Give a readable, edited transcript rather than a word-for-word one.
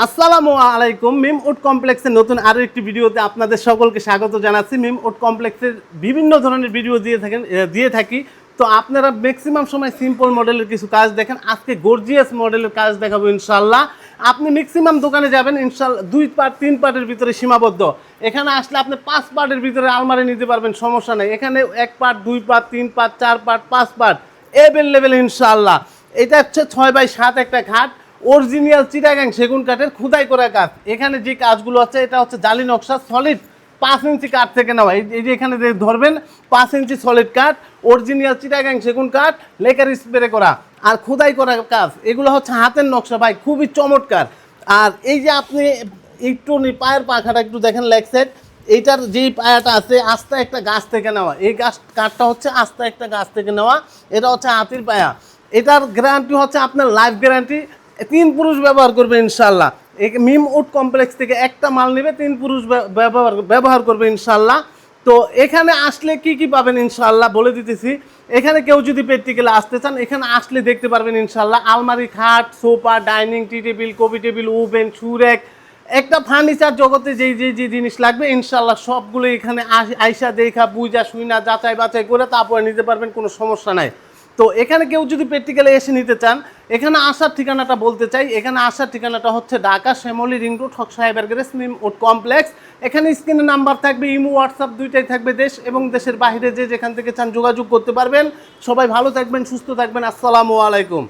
আসসালামু আলাইকুম। মিম উড কমপ্লেক্সের নতুন আরও একটি ভিডিওতে আপনাদের সকলকে স্বাগত জানাচ্ছি। মিম উড কমপ্লেক্সের বিভিন্ন ধরনের ভিডিও দিয়ে থাকি। তো আপনারা ম্যাক্সিমাম সময় সিম্পল মডেলের কিছু কাজ দেখেন, আজকে গর্জিয়াস মডেলের কাজ দেখাবো ইনশাল্লাহ। আপনি ম্যাক্সিমাম দোকানে যাবেন ইনশাল্লাহ 2 পার্ট 3 পার্টের ভিতরে সীমাবদ্ধ। এখানে আসলে আপনি 5 পার্টের ভিতরে আলমারি নিতে পারবেন, সমস্যা নেই। এখানে 1 part 2 part 3 part 4 part 5 part available ইনশাল্লাহ। এটা হচ্ছে 6x7 একটা খাট, অরিজিনাল চিটাগাং সেগুন কাঠের খোদাই করা কাঠ। এখানে যে কাজগুলো আছে এটা হচ্ছে জালি নকশা, সলিড 5 ইঞ্চি কাঠ থেকে নেওয়া। এই যে এখানে ধরবেন 5 ইঞ্চি সলিড কাঠ, অরিজিনাল চিটাগাং সেগুন কাঠ, লেকার স্প্রে করা আর খোদাই করা কাজ। এগুলো হচ্ছে হাতের নকশা ভাই, খুবই চমৎকার। আর এই যে আপনি একটু পায়ের পাখাটা একটু দেখেন লেগ সাইড, এইটার যেই পায়াটা আছে আস্তে একটা গাছ থেকে নেওয়া। এই কাঠটা হচ্ছে আস্তে একটা গাছ থেকে নেওয়া, এটা হচ্ছে হাতির পায়া। এটার গ্যারান্টি হচ্ছে আপনার লাইফ গ্যারান্টি। 3 পুরুষ ব্যবহার করবে ইনশাল্লাহ। মিম উড কমপ্লেক্স থেকে একটা মাল নেবে, 3 পুরুষ ব্যবহার করবে ইনশাল্লাহ। তো এখানে আসলে কি কি পাবেন ইনশাল্লাহ বলে দিতেছি। এখানে কেউ যদি প্র্যাকটিক্যালে আসতে চান, এখানে আসলে দেখতে পারবেন ইনশাল্লাহ আলমারি, খাট, সোফা, ডাইনিং, টি টেবিল, কফি টেবিল, ওভেন, সুরেক, একটা ফার্নিচার জগতে যে জিনিস লাগবে ইনশাল্লাহ সবগুলো এখানে আইসা দেখা বুঝা শুইনা যাচাই বাছাই করে তারপরে নিতে পারবেন, কোনো সমস্যা নাই। তো এখানে কেউ যদি প্র্যাকটিক্যালে এসে নিতে চান, এখানে আসার ঠিকানাটা বলতে চাই। এখানে আসার ঠিকানাটা হচ্ছে ঢাকা শ্যামলী রিং রোড, হক সাহেবের গ্যারেজ, মিম উড কমপ্লেক্স। এখানে স্ক্রিনে নাম্বার থাকবে, ইমো হোয়াটসঅ্যাপ দুইটাই থাকবে। দেশ এবং দেশের বাইরে যেখান থেকে চান যোগাযোগ করতে পারবেন। সবাই ভালো থাকবেন, সুস্থ থাকবেন। আসসালামু আলাইকুম।